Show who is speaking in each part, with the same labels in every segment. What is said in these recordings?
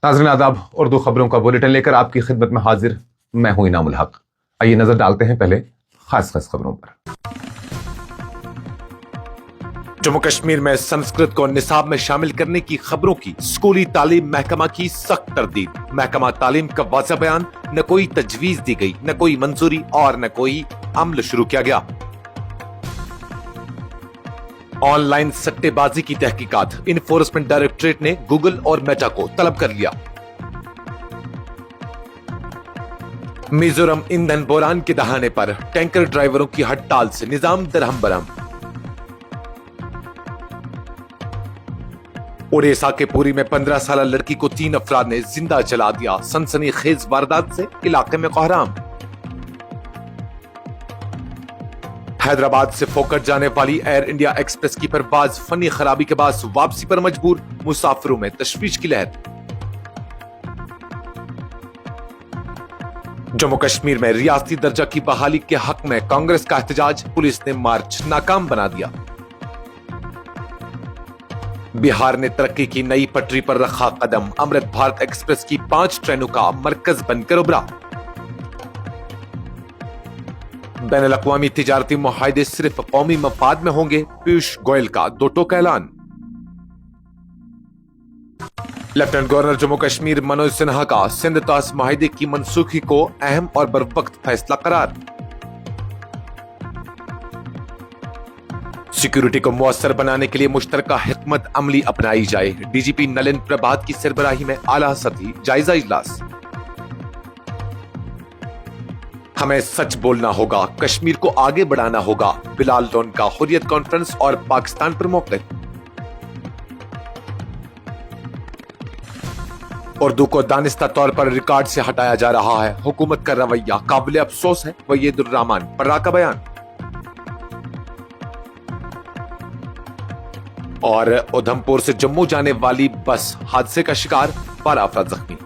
Speaker 1: नाज़रीन आदाब, उर्दू खबरों का बुलेटिन लेकर आपकी खिदमत में हाजिर मैं हूं इनाम उल हक। आइए नजर डालते हैं पहले खास खबरों पर।
Speaker 2: जम्मू कश्मीर में संस्कृत को निसाब में शामिल करने की खबरों की स्कूली तालीम महकमा की सख्त तरदीद। महकमा तालीम का वाज़ह बयान, न कोई तजवीज दी गई, न कोई मंजूरी और न कोई अमल शुरू किया गया। ऑनलाइन सट्टेबाजी की तहकीकात, इन्फोर्समेंट डायरेक्टरेट ने गूगल और मेटा को तलब कर लिया। मिजोरम ईंधन बोरान के दहाने पर टैंकर ड्राइवरों की हड़ताल से निजाम दरहम बरहम। ओडिशा के पुरी में 15 साल लड़की को 3 अफराद ने जिंदा जला दिया। सनसनीखेज वारदात से इलाके में कोहराम। हैदराबाद से फोकट जाने वाली एयर इंडिया एक्सप्रेस की परवाज फनी खराबी के बाद वापसी पर मजबूर, मुसाफिरों में तशवीश की लहर। जम्मू कश्मीर में रियासती दर्जा की बहाली के हक में कांग्रेस का एहतजाज, पुलिस ने मार्च नाकाम बना दिया। बिहार ने तरक्की की नई पटरी पर रखा कदम, अमृत भारत एक्सप्रेस की 5 ट्रेनों का मरकज बनकर उभरा। बैनुल अक़वामी तिजारती मुआहदे सिर्फ कौमी मफाद में होंगे, पीयूष गोयल का 2 टोक ऐलान। लेफ्टिनेंट गवर्नर जम्मू कश्मीर मनोज सिन्हा का सिंध तास मुआहदे की मनसूखी को अहम और बरवक्त फैसला करार। सिक्योरिटी को मुअस्सर बनाने के लिए मुश्तरका हिकमत अमली अपनाई जाए, डीजीपी नलिन प्रभात की सरबराही में आला सतही जायजा इजलास। हमें सच बोलना होगा, कश्मीर को आगे बढ़ाना होगा, बिलाल लोन का हुर्रियत कॉन्फ्रेंस और पाकिस्तान पर मौक़िफ़। उर्दू को दानिस्ता तौर पर रिकॉर्ड से हटाया जा रहा है, हुकूमत का रवैया काबिल अफसोस है, वहीदुर रहमान पर्रा का बयान। और उधमपुर से जम्मू जाने वाली बस हादसे का शिकार, 12 अफराद जख्मी।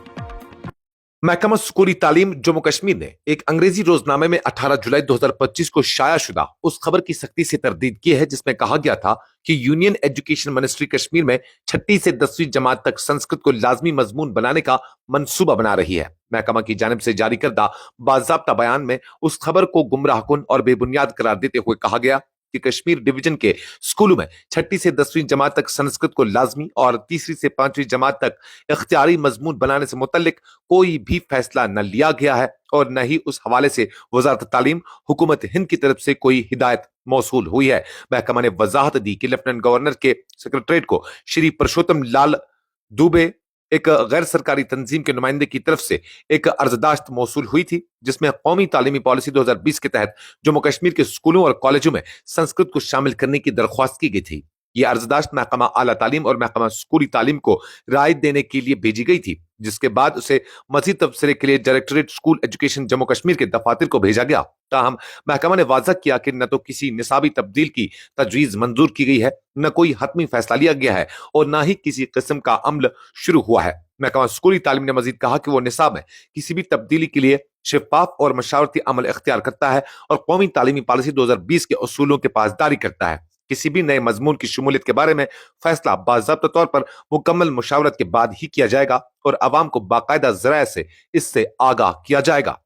Speaker 2: महकमा स्कूली तालीम जम्मू कश्मीर ने एक अंग्रेजी रोजनामे में 18 जुलाई 2025 को शाया शुदा उस खबर की सख्ती से तरदीद की है जिसमें कहा गया था कि यूनियन एजुकेशन मिनिस्ट्री कश्मीर में 6ठी से 10वीं जमात तक संस्कृत को लाजमी मजमून बनाने का मंसूबा बना रही है। महकमा की जानिब से जारी करदा बाज़ाब्ता बयान में उस खबर को गुमराहकुन और बेबुनियाद करार देते हुए कहा गया कि कश्मीर डिवीजन के स्कूलों में 6ठी से 10वीं जमात तक संस्कृत को लाजमी और 3री से 5वीं जमात तक इख्तियारी मजमून बनाने से मुतल्लिक कोई भी फैसला न लिया गया है और न ही उस हवाले से वजारत तालीम हुकूमत हिंद की तरफ से कोई हिदायत मौसूल हुई है। महकमा ने वजाहत दी कि लेफ्टिनेंट गवर्नर के सेक्रेटरीट को श्री पुरुषोत्तम लाल दुबे एक गैर सरकारी तंजीम के नुमाइंदे की तरफ से एक अर्जदाश्त मौसूल हुई थी जिसमें कौमी तालीमी पॉलिसी 2020 के तहत जम्मू कश्मीर के स्कूलों और कॉलेजों में संस्कृत को शामिल करने की दरख्वास्त की गई थी। यह अर्जदाश्त महकमा आला तालीम और महकमा स्कूली तालीम को राय देने के लिए भेजी गई थी, जिसके बाद उसे मजीद तबसरे के लिए directorate school education Jammu Kashmir के दफातर को भेजा गया। ताहम महकमा ने वाज़ह किया कि न तो किसी निसाबी तब्दील की तजवीज़ मंजूर की गई है, न कोई हतमी फैसला लिया गया है और न ही किसी किस्म का अमल शुरू हुआ है। महकमा स्कूली तालीम ने मजीद कहा कि वो निसाब में किसी भी तब्दीली के लिए शफाफ और मशावरती अमल इख्तियार करता है और कौमी तालीमी पॉलिसी 2020 के उसूलों के पासदारी करता है। किसी भी नए मजमून की शमूलियत के बारे में फैसला बाज़ाब्ता तौर पर मुकम्मल मुशावरत के बाद ही किया जाएगा और अवाम को बाकायदा ज़राए से इससे आगाह किया जाएगा।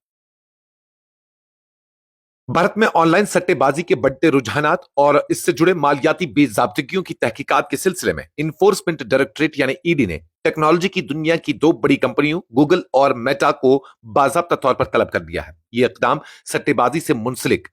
Speaker 2: भारत में ऑनलाइन सट्टेबाजी के बढ़ते रुझानात और इससे जुड़े मालियाती बेज़ाब्तगियों की तहकीकात के सिलसिले में इन्फोर्समेंट डायरेक्टरेट यानी ईडी ने टेक्नोलॉजी की दुनिया की 2 बड़ी कंपनियों गूगल और मेटा को बाज़ाब्ता तौर पर तलब कर दिया है। यह इक़दाम सट्टेबाजी से मुंसलिक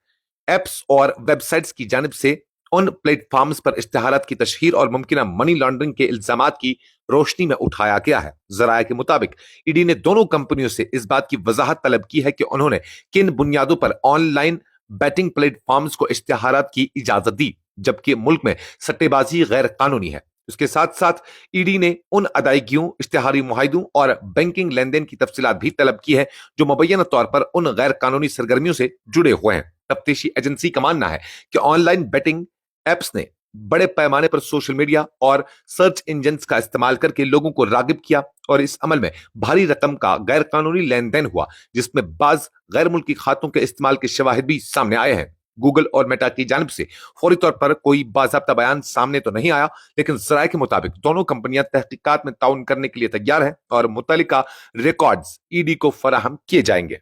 Speaker 2: एप्स और वेबसाइट्स की जानिब से उन प्लेटफॉर्म्स पर इश्तिहारात की तशहीर और मुमकिन मनी लॉन्ड्रिंग के इल्जामात की रोशनी में उठाया गया है। जराये के मुताबिक ईडी ने दोनों कंपनियों से इस बात की वजाहत तलब की है कि उन्होंने किन बुनियादों पर ऑनलाइन बैटिंग प्लेटफॉर्म्स को इश्तिहारात की इजाजत दी, जबकि मुल्क में सट्टेबाजी गैर कानूनी है। उसके साथ साथ ईडी ने उन अदायगियों, इश्तिहारी मुआहिदों और बैंकिंग लेन देन की तफसीलात भी तलब की है जो मुबैयना तौर पर उन गैर कानूनी सरगर्मियों से जुड़े हुए हैं। तफ्तीशी एजेंसी का मानना है कि ऑनलाइन बैटिंग एप्स ने बड़े पैमाने पर सोशल मीडिया और सर्च इंजन्स का इस्तेमाल करके लोगों को रागिब किया और इस अमल में भारी रकम का गैर कानूनी लेन देन हुआ, जिसमें बाज गैर मुल्की खातों के इस्तेमाल के शवाहिद भी सामने आए हैं। गूगल और मेटा की जानिब से फौरी तौर पर कोई बाज़ाब्ता बयान सामने तो नहीं आया, लेकिन ज़राए के मुताबिक दोनों कंपनियां तहकीकात में ताउन करने के लिए तैयार हैं और मुतल्लिका रिकॉर्ड्स ईडी को फराहम किए जाएंगे।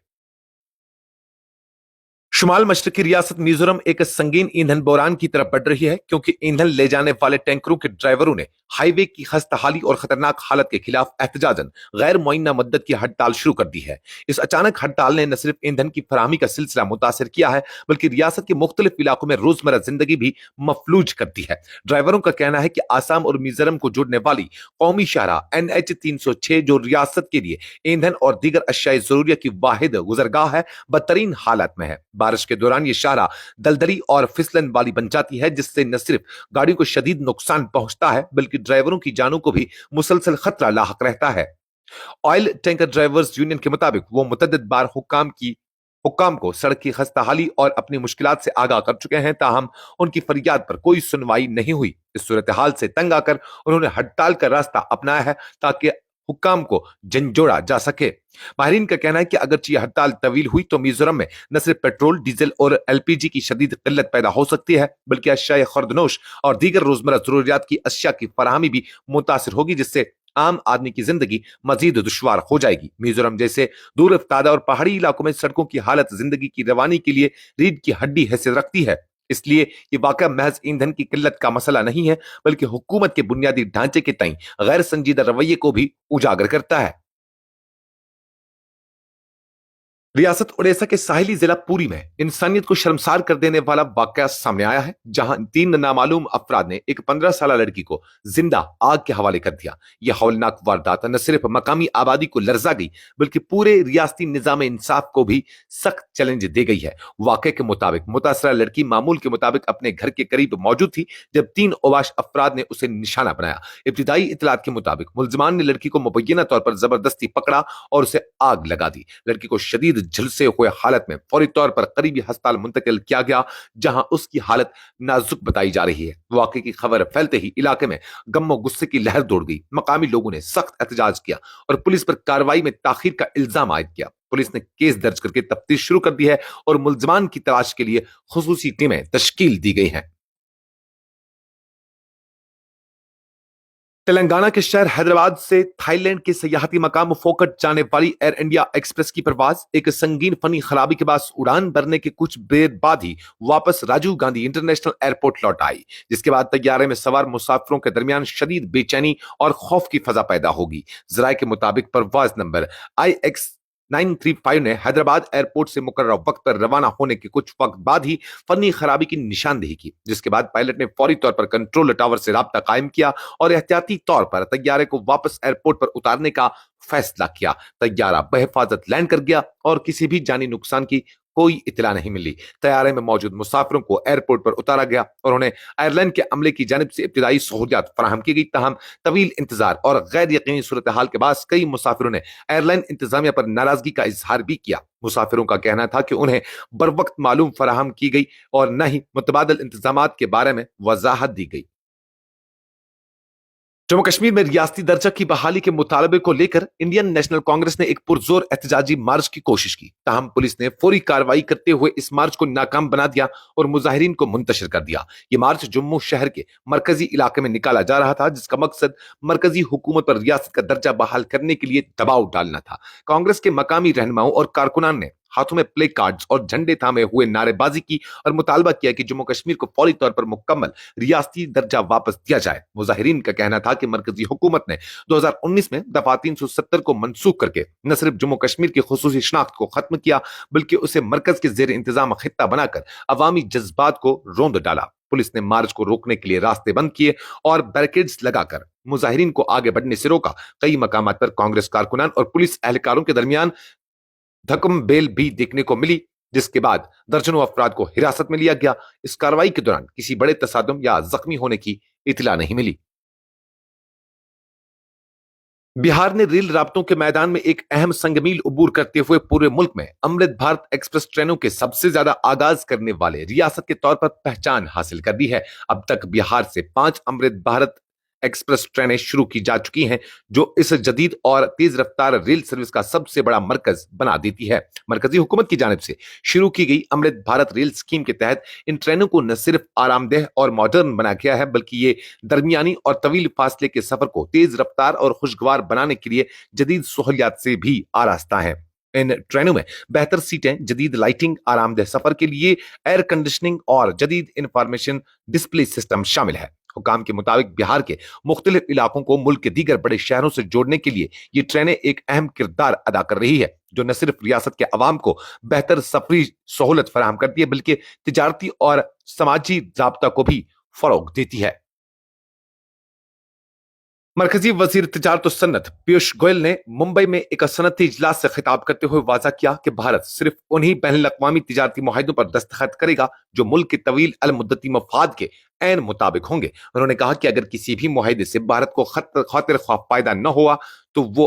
Speaker 2: शुमाल मशरकी रियासत मिजोरम एक संगीन ईंधन बहरान की तरफ बढ़ रही है, क्योंकि ईंधन ले जाने वाले टैंकरों के ड्राइवरों ने हाईवे की खस्ताहाली और खतरनाक हालत के खिलाफ एहतजाजन गैर मुअय्यना मुद्दत की हड़ताल शुरू कर दी है। इस अचानक हड़ताल ने न सिर्फ ईंधन की फराहमी का सिलसिला मुतासर किया है, बल्कि रियासत के मुख्तलिफ इलाकों में रोजमर्रा जिंदगी भी मफलूज कर दी है। ड्राइवरों का कहना है कि आसाम और मिजोरम को जोड़ने वाली कौमी शाहराह NH 306, जो रियासत के लिए ईंधन और दीगर अशियाई जरूरिया की वाहिद गुजरगाह है, बदतरीन हालत में है। बारिश के दौरान ये शाहराह दलदली और फिसलन वाली बन जाती है, जिससे न सिर्फ गाड़ियों को शदीद नुकसान पहुंचता है, बल्कि ड्राइवरों की जानों को भी मुसलसल खतरा लाहक रहता है। ऑयल टैंकर ड्राइवर्स यूनियन के मुताबिक वो मुतअद्दिद बार हुक्काम को सड़क की खस्ताहाली और अपनी मुश्किलात से आगाह कर चुके हैं, ताहम उनकी फरियाद पर कोई सुनवाई नहीं हुई। इस सूरत हाल से तंग आकर उन्होंने हड़ताल का रास्ता अपनाया है, ताकि हुक्काम को झंझोड़ा जा सके। माहिरीन का कहना है कि अगरचे ये हड़ताल तवील हुई तो मिजोरम में न सिर्फ पेट्रोल, डीजल और LPG की शदीद किल्लत पैदा हो सकती है, बल्कि अशियाए खुर्दनोश और दीगर रोजमर्रा जरूरियात की अशिया की फराहमी भी मुतासिर होगी, जिससे आम आदमी की जिंदगी मजीद दुश्वार हो जाएगी। मिजोरम जैसे दूर अफ्तादा और पहाड़ी इलाकों में सड़कों की हालत जिंदगी की रवानी के लिए रीढ़ की हड्डी हैसियत रखती है। इसलिए ये वाकया महज ईंधन की किल्लत का मसला नहीं है, बल्कि हुकूमत के बुनियादी ढांचे के तई गैर संजीदा रवैये को भी उजागर करता है। रियासत उड़ीसा के साहिली जिला पुरी में इंसानियत को शर्मसार कर देने वाला वाकया सामने आया है, जहां 3 नामालूम अफराद ने एक 15 साल लड़की को जिंदा आग के हवाले कर दिया। यह हौलनाक वारदात न सिर्फ मकामी आबादी को लर्जा गई, बल्कि पूरे रियासती निजाम इंसाफ को भी सख्त चैलेंज दे गई है। वाकये के मुताबिक मुतासरा लड़की मामूल के मुताबिक अपने घर के करीब मौजूद थी, जब 3 ओबाश अफराद ने उसे निशाना बनाया। इब्तिदाई इतलात के मुताबिक मुलजमान ने लड़की को मुबैना तौर पर जबरदस्ती पकड़ा और उसे आग लगा दी। लड़की को शदीद झुलसे हुए हालत में फौरी तौर पर करीबी अस्पताल मुंतकिल किया गया, जहां उसकी हालत नाजुक बताई जा रही है। वाकये की खबर फैलते ही इलाके में गम गुस्से की लहर दौड़ गई। मकामी लोगों ने सख्त एहतजाज किया और पुलिस पर कार्रवाई में ताखीर का इल्जाम आयद किया। पुलिस ने केस दर्ज करके तफ्तीश शुरू कर दी है और मुलजमान की तलाश के लिए खुसूसी टीमें तश्कील दी गई हैं। तेलंगाना के शहर हैदराबाद से थाईलैंड के सयाहती मकाम फोकट जाने वाली एयर इंडिया एक्सप्रेस की परवाज एक संगीन फनी खराबी के बाद उड़ान भरने के कुछ देर बाद ही वापस राजीव गांधी इंटरनेशनल एयरपोर्ट लौट आई, जिसके बाद तैयारे में सवार मुसाफिरों के दरमियान शदीद बेचैनी और खौफ की फजा पैदा होगी। जराये के मुताबिक परवाज नंबर IX 935 ने हैदराबाद एयरपोर्ट से मुकर्रर वक्त पर रवाना होने के कुछ वक्त बाद ही फनी खराबी की निशानदेही की, जिसके बाद पायलट ने फौरी तौर पर कंट्रोल टावर से राब्ता कायम किया और एहतियाती तौर पर तैयारे को वापस एयरपोर्ट पर उतारने का फैसला किया। तैयारा बहिफाजत लैंड कर गया और किसी भी जानी नुकसान की कोई इतला नहीं मिली। तैयारे में मौजूद मुसाफिरों को एयरपोर्ट पर उतारा गया और उन्हें एयरलाइन के अमले की जानिब से इब्तिदाई सहूलियात फराहम की गई। ताहम तवील इंतजार और गैर यकीनी सूरत हाल के बाद कई मुसाफिरों ने एयरलाइन इंतजामिया पर नाराजगी का इजहार भी किया। मुसाफिरों का कहना था कि उन्हें बर वक्त मालूम फराहम की गई और न ही मुतबादल इंतजामात के बारे में वजाहत दी गई। जम्मू कश्मीर में रियासती दर्जा की बहाली के मुतालबे को लेकर इंडियन नेशनल कांग्रेस ने एक पुरजोर एहतजाजी मार्च की कोशिश की। ताहम पुलिस ने फौरी कार्रवाई करते हुए इस मार्च को नाकाम बना दिया और मुजाहिरीन को मुंतशिर कर दिया। ये मार्च जम्मू शहर के मरकजी इलाके में निकाला जा रहा था, जिसका मकसद मरकजी हुकूमत पर रियासत का दर्जा बहाल करने के लिए दबाव डालना था। कांग्रेस के मकामी रहनुमाओं और कारकुनान ने हाथों में प्ले कार्ड्स और झंडे थामे हुए नारेबाजी की और मुतालबा किया कि जम्मू कश्मीर को फौरी तौर पर मुकम्मल रियासती दर्जा वापस दिया जाए। मुजाहिरीन का कहना था कि मरकजी हुकूमत ने 2019 में दफा 370 को मनसूख करके न सिर्फ जम्मू कश्मीर की खुसूसी शनाख्त को खत्म किया, बल्कि उसे मरकज के जेर इंतजाम खित्ता बनाकर अवामी जज्बात को रौंद डाला। पुलिस ने मार्च को रोकने के लिए रास्ते बंद किए और बैरिकेड्स लगाकर मुजाहिरीन को आगे बढ़ने से रोका। कई मकामात पर कांग्रेस कारकुनान और पुलिस एहलकारों के दरमियान धक्म बेल भी देखने को मिली, जिसके बाद दर्जनों अफराद को हिरासत में लिया गया। इस कार्रवाई के दौरान किसी बड़े तसादुम या जख्मी होने की इतला नहीं मिली। बिहार ने रेल राब्तों के मैदान में एक अहम संगमील उबूर करते हुए पूरे मुल्क में अमृत भारत एक्सप्रेस ट्रेनों के सबसे ज्यादा आगाज करने वाले रियासत के तौर पर पहचान हासिल कर दी है। अब तक बिहार से 5 अमृत भारत एक्सप्रेस ट्रेनें शुरू की जा चुकी हैं, जो इस जदीद और तेज रफ्तार रेल सर्विस का सबसे बड़ा मरकज बना देती है। मरकजी हुकूमत की जानिब से शुरू की गई अमृत भारत रेल स्कीम के तहत इन ट्रेनों को न सिर्फ आरामदेह और मॉडर्न बनाया गया है, बल्कि ये दरमियानी और तवील फासले के सफर को तेज रफ्तार और खुशगवार बनाने के लिए जदीद सहूलियात से भी आरास्ता है। इन ट्रेनों में बेहतर सीटें, जदीद लाइटिंग, आरामदेह सफर के लिए एयर कंडीशनिंग और जदीद इंफॉर्मेशन डिस्प्ले सिस्टम शामिल है। हुकाम के मुताबिक बिहार के मुख्तलिफ इलाकों को मुल्क के दीगर बड़े शहरों से जोड़ने के लिए ये ट्रेनें एक अहम किरदार अदा कर रही है, जो न सिर्फ रियासत के अवाम को बेहतर सफरी सहूलत फराहम करती है, बल्कि तिजारती और समाजी राबता को भी फरोग देती है। मरकजी वजीर तिजारत और सन्नत पीयूष गोयल ने मुंबई में एक सनती इजलास से खिताब करते हुए वाजा किया कि भारत सिर्फ उन्हीं बैनुल-अक़वामी तिजारती मुआहिदों पर दस्तखत करेगा जो मुल्क के तवील अल मुद्दती मफाद के ऐन मुताबिक होंगे। उन्होंने कहा कि अगर किसी भी मुआहिदे से भारत को खातिर ख्वाह फायदा न हुआ तो वो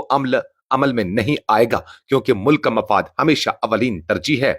Speaker 2: अमल में नहीं आएगा, क्योंकि मुल्क का मफाद हमेशा अवलीन तरजीह है।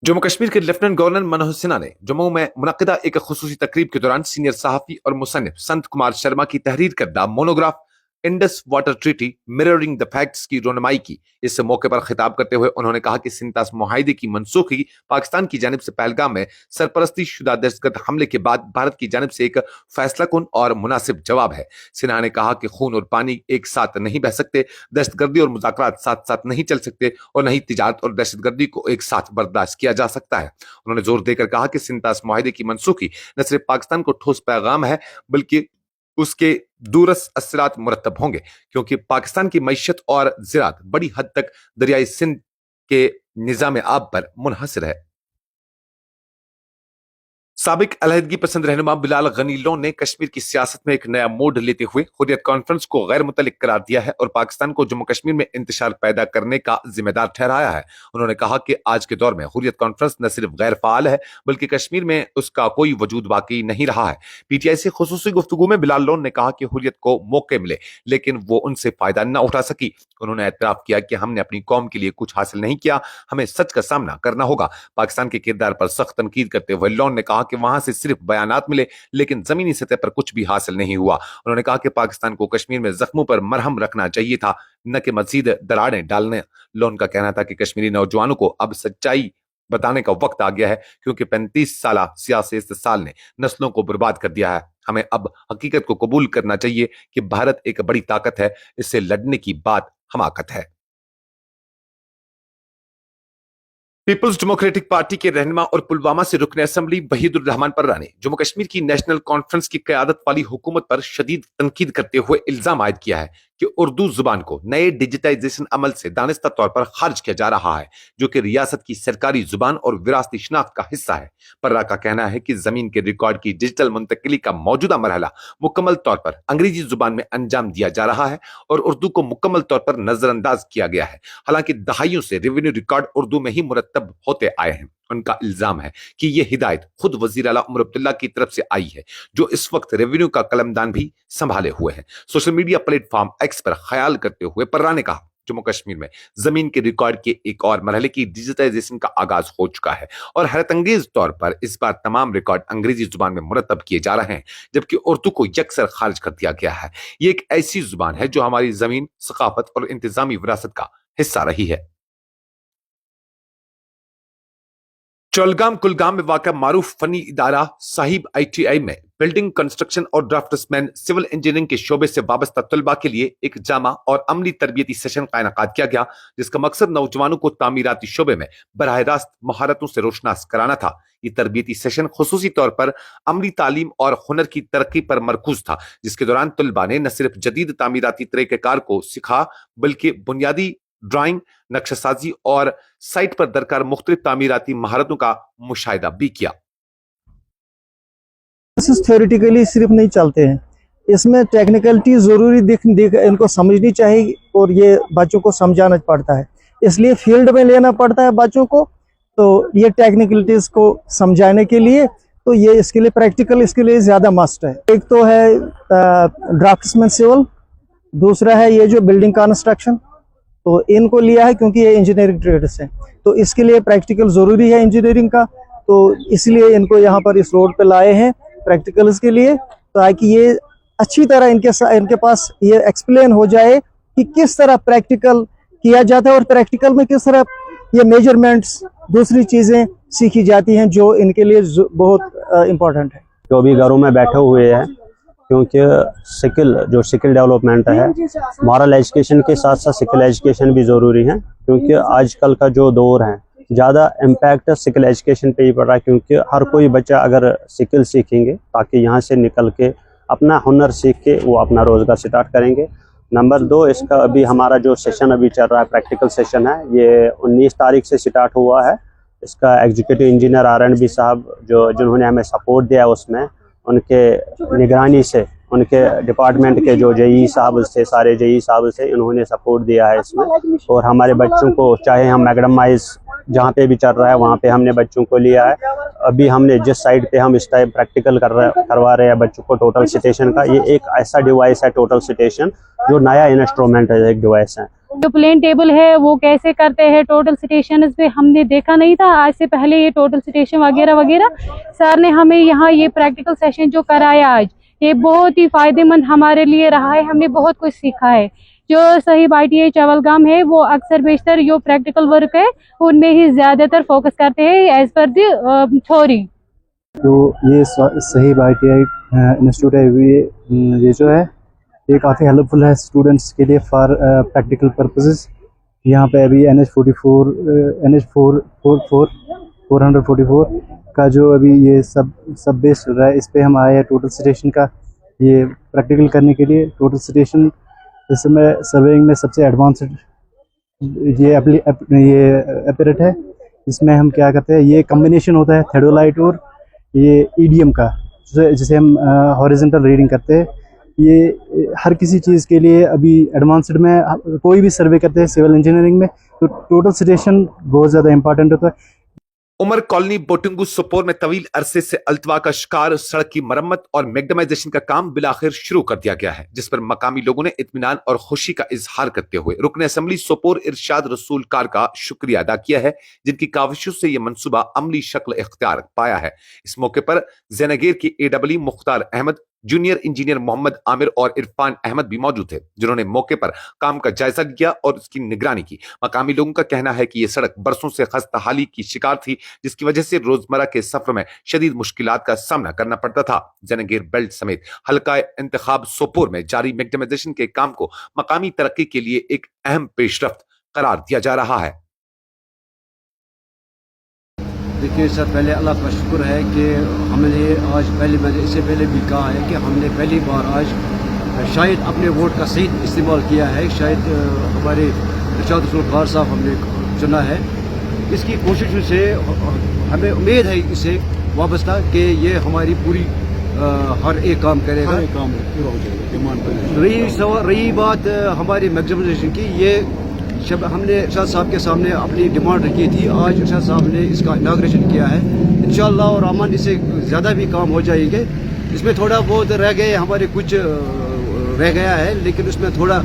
Speaker 2: जम्मू कश्मीर के लेफ्टिनेंट गवर्नर मनोज सिन्हा ने जम्मू में मुनक्किदा एक खुसूसी तकरीब के दौरान सीनियर सहाफी और मुसन्निफ संत कुमार शर्मा की तहरीर करदा monograph Indus water treaty mirroring the facts की रोनमाई की। इस मौके पर खिताब करते हुए उन्होंने कहा कि सिंतास मुआहिदे की मनसूखी पाकिस्तान की जानिब से पहलगाम में सरपरस्ती शुदा दहशतगर्द हमले के बाद भारत की जानिब से एक फैसलाकुन और मुनासिब जवाब है। सिन्हा ने कहा कि खून और पानी एक साथ नहीं बह सकते, दहशतगर्दी और मुज़ाकरात साथ साथ नहीं चल सकते और नहीं तिजारत और दहशतगर्दी को एक साथ बर्दाश्त किया जा सकता है। उन्होंने जोर देकर कहा कि सिंतास मुआहिदे की मनसूखी न सिर्फ पाकिस्तान को ठोस पैगाम है, बल्कि उसके दूरस असरात मुरतब होंगे, क्योंकि पाकिस्तान की मईशत और ज़राअत बड़ी हद तक दरियाई सिंध के निज़ाम आब पर मुनहसर है। साबिक अलहदगी पसंद रहनुमा बिलाल गनी लोन ने कश्मीर की सियासत में एक नया मोड़ लेते हुए हुर्रियत कॉन्फ्रेंस को गैर मुतल्लिक करार दिया है और पाकिस्तान को जम्मू कश्मीर में इंतशार पैदा करने का जिम्मेदार ठहराया है। उन्होंने कहा कि आज के दौर में हुर्रियत कॉन्फ्रेंस न सिर्फ गैर फाल है, बल्कि कश्मीर में उसका कोई वजूद बाकी नहीं रहा है। पीटीआई से खुसूसी गुफ्तगू में बिलाल लोन ने कहा कि हुर्रियत को मौके मिले, लेकिन वो उनसे फायदा न उठा सकी। उन्होंने एतराफ किया कि हमने अपनी कौम के लिए कुछ हासिल नहीं किया, हमें सच का सामना करना होगा। पाकिस्तान के किरदार पर सख्त तनकीद करते हुए लोन ने कहा कि वहां से सिर्फ बयानात मिले, लेकिन जमीनी सतह पर कुछ भी हासिल नहीं हुआ। उन्होंने कहा कि पाकिस्तान को कश्मीर में जख्मों पर मरहम रखना चाहिए था, न कि मजीद दरारें डालने। लोन का कहना था कि कश्मीरी नौजवानों को अब सच्चाई बताने का वक्त आ गया है, क्योंकि 35 साल सियासी इस्तेसाल ने नस्लों को बर्बाद कर दिया है। हमें अब हकीकत को कबूल करना चाहिए कि भारत एक बड़ी ताकत है, इससे लड़ने की बात हमाकत है। पीपल्स डेमोक्रेटिक पार्टी के रहनुमा और पुलवामा से रुकन असेंबली वहीदुर रहमान पर्रा ने जम्मू कश्मीर की नेशनल कॉन्फ्रेंस की क़यादत वाली हुकूमत पर शदीद तनकीद करते हुए इल्जाम आयद किया है कि उर्दू जुबान को नए डिजिटाइजेशन अमल से दानिस्ता तौर पर खारिज किया जा रहा है, जो कि रियासत की सरकारी जुबान और विरासती शनाख्त का हिस्सा है। पर्रा का कहना है कि जमीन के रिकॉर्ड की डिजिटल मुंतकिली का मौजूदा मरहला मुकम्मल तौर पर अंग्रेजी जुबान में अंजाम दिया जा रहा है और उर्दू को मुकम्मल तौर पर नजरअंदाज किया गया है। हालांकि दहाइयों से रेवेन्यू रिकॉर्ड उर्दू में ही मुरतब होते आए हैं। उनका इल्जाम है कि यह हिदायत खुद वजीर आला उमर अब्दुल्ला की तरफ से आई है, जो इस वक्त रेवेन्यू का कलमदान भी संभाले हुए हैं। सोशल मीडिया प्लेटफॉर्म एक्स पर ख्याल करते हुए पर्रा ने कहा, जम्मू कश्मीर में जमीन के रिकॉर्ड के एक और मरहले की डिजिटाइजेशन का आगाज हो चुका है और हैरतअंगेज तौर पर इस बार तमाम रिकॉर्ड अंग्रेजी जुबान में मुरतब किए जा रहे हैं, जबकि उर्दू को यकसर खारिज कर दिया गया है। ये एक ऐसी जुबान है जो हमारी जमीन, सकाफत और इंतजामी विरासत का हिस्सा रही है। चौलगाम कुलगाम में वाक़ा मारूफ फनी इदारा साहिब ITI में बिल्डिंग कंस्ट्रक्शन और ड्राफ्ट्समैन सिविल इंजीनियरिंग के शोबे से वाबस्ता तलबा के लिए एक जामा और अमली तरबियती सेशन का इनेकाद किया गया, जिसका मकसद नौजवानों को तामीराती शोबे में बराह रास्त महारतों से रोशनास कराना था। ये तरबियती सेशन खुसूसी तौर पर अमली तालीम और हुनर की तरक्की पर मरकूज था, जिसके दौरान तलबा ने न सिर्फ जदीद तामीराती तरीक़ेकार को सीखा, बल्कि बुनियादी ड्राइंग, नक्शासाजी और साइट पर दरकार मुख्तलिफ तामीराती महारतों का मुशाहिदा भी किया।
Speaker 3: थ्योरेटिकली सिर्फ नहीं चलते हैं, इसमें टेक्निकलिटी जरूरी इनको समझनी चाहिए और ये बच्चों को समझाना पड़ता है, इसलिए फील्ड में लेना पड़ता है बच्चों को। तो ये टेक्निकलिटीज को समझाने के लिए तो ये इसके लिए प्रैक्टिकल इसके लिए ज्यादा मस्ट है। एक तो है ड्राफ्ट्समैन सिविल, दूसरा है ये जो बिल्डिंग कंस्ट्रक्शन, तो इनको लिया है क्योंकि ये इंजीनियरिंग ट्रेड्स हैं, तो इसके लिए प्रैक्टिकल जरूरी है इंजीनियरिंग का, तो इसलिए इनको यहाँ पर इस रोड पे लाए हैं प्रैक्टिकल्स के लिए, ताकि ये अच्छी तरह इनके पास ये एक्सप्लेन हो जाए कि किस तरह प्रैक्टिकल किया जाता है और प्रैक्टिकल में किस तरह ये मेजरमेंट्स दूसरी चीज़ें सीखी जाती हैं जो इनके लिए बहुत इम्पोर्टेंट है।
Speaker 4: जो भी घरों में बैठे हुए हैं, क्योंकि स्किल डेवलपमेंट है, मॉरल एजुकेशन के साथ साथ स्किल एजुकेशन भी ज़रूरी है, क्योंकि आजकल का जो दौर है ज़्यादा इम्पैक्ट स्किल एजुकेशन पे ही पड़ रहा है, क्योंकि हर कोई बच्चा अगर स्किल सीखेंगे ताकि यहाँ से निकल के अपना हुनर सीख के वो अपना रोज़गार स्टार्ट करेंगे। नंबर 2, इसका अभी हमारा जो सेशन अभी चल रहा है, प्रैक्टिकल सेशन है, ये 19 तारीख से स्टार्ट हुआ है। इसका एग्जीक्यूटिव इंजीनियर R&B साहब जिन्होंने हमें सपोर्ट दिया, उसमें उनके निगरानी से उनके डिपार्टमेंट के जो JE साहब थे, सारे JE साहब थे, इन्होंने सपोर्ट दिया है इसमें। और हमारे बच्चों को, चाहे हम मैग्डमाइज जहाँ पे भी चल रहा है वहाँ पे हमने बच्चों को लिया है। अभी हमने जिस साइड पे हम इस टाइम प्रैक्टिकल करवा रहे हैं बच्चों को टोटल सिटेशन का, ये एक ऐसा डिवाइस है टोटल सिटेशन जो नया इंस्ट्रूमेंट है, एक डिवाइस है।
Speaker 5: जो प्लेन टेबल है वो कैसे करते हैं टोटल सिटेशन, इस पे हमने देखा नहीं था। आज से पहले ये टोटल सिटेशन वगैरह वगैरह सर ने हमें यहाँ ये प्रैक्टिकल सेशन जो कराया आज, ये बहुत ही फायदेमंद हमारे लिए रहा है। हमने बहुत कुछ सीखा है। जो साहिब ITI चवलगाम है वो अक्सर बेशतर जो प्रैक्टिकल वर्क है उनमें ही ज़्यादातर फोकस करते हैं एज पर द थ्योरी।
Speaker 6: तो ये साहिब ITI इंस्टीट्यूट है, ये जो है ये काफ़ी हेल्पफुल है स्टूडेंट्स के लिए फॉर प्रैक्टिकल पर्पसेस। यहाँ पे अभी NH444 का जो अभी ये सब बेस्ड रहा है, इस पे हम आए हैं टोटल सिटेशन का ये प्रैक्टिकल करने के लिए। टोटल सिटेशन इस समय सर्वेइंग में सबसे एडवांस्ड ये एपरेट है। इसमें हम क्या करते हैं, ये कम्बिनेशन होता है थेडोलाइट और ये EDM का, जिसे हम हॉरिजॉन्टल रीडिंग करते हैं। ये हर किसी चीज़ के लिए अभी एडवांस्ड में कोई भी सर्वे करते हैं सिविल इंजीनियरिंग में, तो टोटल सिटेशन बहुत ज़्यादा इंपॉर्टेंट होता है।
Speaker 2: उमर कॉलोनी बोटिंगू सोपोर में तवील अरसे से अल्तवा का शिकार सड़क की मरम्मत और मैग्डमाइजेशन का काम बिलाखिर शुरू कर दिया गया है, जिस पर मकामी लोगों ने इत्मीनान और खुशी का इजहार करते हुए रुकन असेंबली सोपोर इरशाद रसूल कार का शुक्रिया अदा किया है, जिनकी काविशों से यह मंसूबा अमली शक्ल इख्तियार पाया है। इस मौके पर जैनगेर की AEE Mukhtar Ahmad, junior engineer Mohammad Aamir और इरफान अहमद भी मौजूद थे, जिन्होंने मौके पर काम का जायजा लिया और उसकी निगरानी की। मकामी लोगों का कहना है कि यह सड़क बरसों से खस्ताहाली की शिकार थी, जिसकी वजह से रोजमर्रा के सफर में शदीद मुश्किलात का सामना करना पड़ता था। जैनगेर बेल्ट समेत हल्का इंतखाब सोपोर में जारी मैग्डमाइजेशन के काम को मकामी तरक्की के लिए एक अहम पेशरफ्त करार दिया जा रहा है।
Speaker 7: देखिए सर, पहले अल्लाह का शुक्र है कि हमने आज मैंने इससे पहले भी कहा है कि हमने पहली बार आज शायद अपने वोट का सही इस्तेमाल किया है। शायद हमारे इरशाद रसूल कार साहब हमने चुना है। इसकी कोशिशों से हमें उम्मीद है इससे वाबस्ता कि ये हमारी पूरी हर एक काम करेगा, हर एक काम पूरा हो जाएगा। रही बात हमारी मैग्डमाइजेशन की, ये जब हमने इरशाद साहब के सामने अपनी डिमांड रखी थी, आज इरशाद साहब ने इसका इनाग्रेशन किया है। इंशाअल्लाह और अमन इससे ज़्यादा भी काम हो जाएंगे। इसमें थोड़ा बहुत रह गए, हमारे कुछ रह गया है, लेकिन उसमें थोड़ा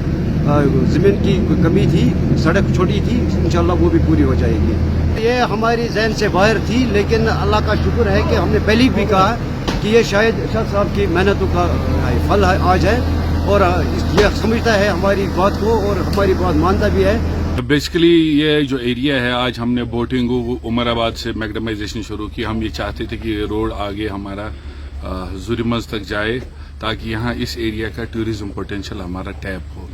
Speaker 7: ज़मीन की कमी थी, सड़क छोटी थी, इंशाअल्लाह वो भी पूरी हो जाएगी। ये हमारी जहन से बाहर थी, लेकिन अल्लाह का शुक्र है कि हमने पहले भी कहा कि ये शायद इरशाद साहब की मेहनतों का फल आज है, और ये समझता है हमारी बात को और हमारी बात मानता भी है।
Speaker 8: बेसिकली ये जो एरिया है, आज हमने बोटिंगू उमराबाद से मैग्डमाइजेशन शुरू की। हम ये चाहते थे कि ये रोड आगे हमारा जुरिमज तक जाए, ताकि यहाँ इस एरिया का टूरिज्म पोटेंशियल हमारा टैप हो।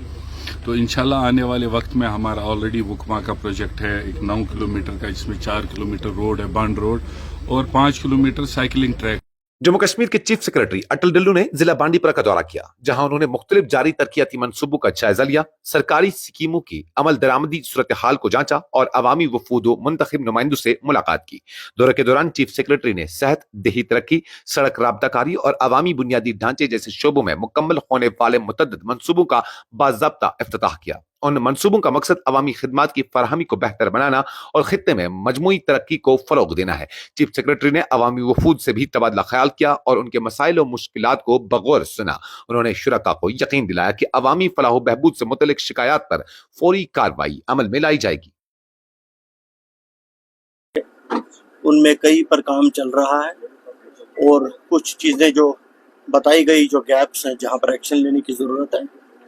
Speaker 8: तो इंशाल्लाह आने वाले वक्त में हमारा ऑलरेडी वुकमा का प्रोजेक्ट है, एक 9 किलोमीटर का, जिसमें 4 किलोमीटर रोड है, बंड रोड, और 5 kilometre cycling track.
Speaker 2: Jammu Kashmir के चीफ सेक्रेटरी अटल डल्लू ने जिला बांडीपुरा का दौरा किया, जहां उन्होंने मुख्तलिफ जारी तरक्याती मंसूबों का जायजा लिया, सरकारी स्कीमों की अमल दरामदी सूरत हाल को जांचा और अवामी वफूद मुंतखब नुमाइंदों से मुलाकात की। दौरे के दौरान चीफ सेक्रेटरी ने सेहत, देही तरक्की, सड़क राबताकारी और अवामी बुनियादी ढांचे जैसे शोबों में मुकम्मल होने वाले मुतअद्दिद मंसूबों का बाज़ाब्ता इफ्तिताह किया। उन मंसूबों का मकसद अवामी खिदमात की फराहमी को बेहतर बनाना और खित्ते में मजमूई तरक्की को फरोग देना है। चीफ सेक्रेटरी ने अवामी वफूद से भी तबादला ख्याल किया और उनके मसाइल और मुश्किलात को बगौर सुना। उन्होंने शुरका को यकीन दिलाया कि अवामी फलाह बहबूद से मुतल्लिक शिकायत पर फौरी कार्रवाई अमल में लाई जाएगी।
Speaker 9: उनमें कई पर काम चल रहा है اور کچھ چیزیں جو بتائی گئی جو گیپس ہیں جہاں پر ایکشن لینے کی ضرورت ہے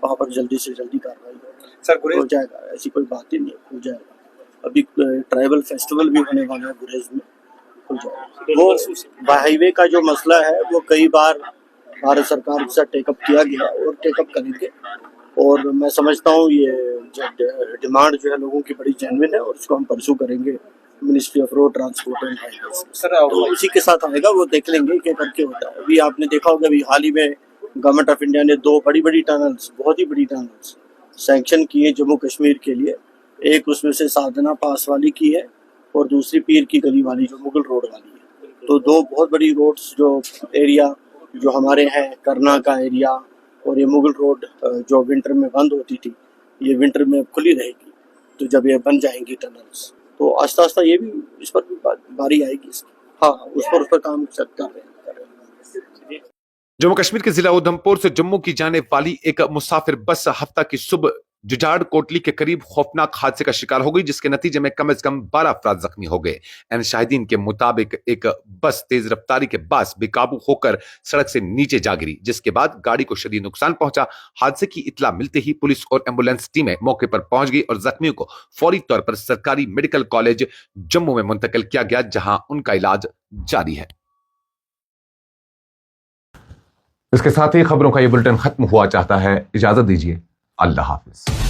Speaker 9: وہاں پر جلدی سے جلدی کارروائی ہو جائے گا. ایسی کوئی بات ہی نہیں ہو جائے گا. ابھی ٹرائبل فیسٹیول بھی ہونے والا ہے گریز میں, ہو جائے گا. وہ ہائی وے کا جو مسئلہ ہے وہ کئی بار بھارت سرکار سے ٹیک اپ کیا گیا اور ٹیک اپ کریں گے, اور میں سمجھتا ہوں یہ ڈیمانڈ جو ہے لوگوں کی بڑی جینوئن ہے اور اس کو ہم پرسو کریں گے ministry of road transport and highways. تو اسی کے ساتھ آئے گا, وہ دیکھ لیں گے کہ کر کے ہوتا ہے. ابھی آپ نے دیکھا ہوگا ابھی حال ہی میں گورنمنٹ آف انڈیا نے 2 بڑی ٹنلز, بہت ہی بڑی ٹنلز سینکشن کی ہیں جموں کشمیر کے لیے. ایک اس میں سے سادنا پاس والی کی ہے اور دوسری پیر کی گلی والی جو مغل روڈ والی ہے. تو 2 بہت بڑی روڈز جو ایریا جو ہمارے ہیں کرنا کا ایریا اور یہ مغل روڈ جو ونٹر میں بند ہوتی تھی یہ ونٹر میں کھلی رہے گی. تو جب یہ بن جائیں گی ٹنلز تو آہستہ آہستہ یہ بھی اس پر بھی باری آئے گی اس کی. ہاں اس پر کام کر رہے ہیں.
Speaker 2: जम्मू कश्मीर के जिला उधमपुर से जम्मू की जाने वाली एक मुसाफिर बस हफ्ता की सुबह जुजाड़ कोटली के करीब खौफनाक हादसे का शिकार हो गई, जिसके नतीजे में कम से कम 12 अफराद जख्मी हो गए. एन शाहिदीन के मुताबिक एक बस तेज रफ्तारी के बाद बेकाबू होकर सड़क से नीचे जा गिरी, जिसके बाद गाड़ी को शदीद नुकसान पहुंचा. हादसे की इत्तला मिलते ही पुलिस और एम्बुलेंस टीमें मौके पर पहुंच गई और जख्मियों को फौरी तौर पर सरकारी मेडिकल कॉलेज जम्मू में मुंतकिल किया गया, जहां उनका इलाज जारी है.
Speaker 1: इसके साथ ही खबरों का ये बुलेटिन खत्म हुआ चाहता है. इजाजत दीजिए. अल्लाह हाफिज.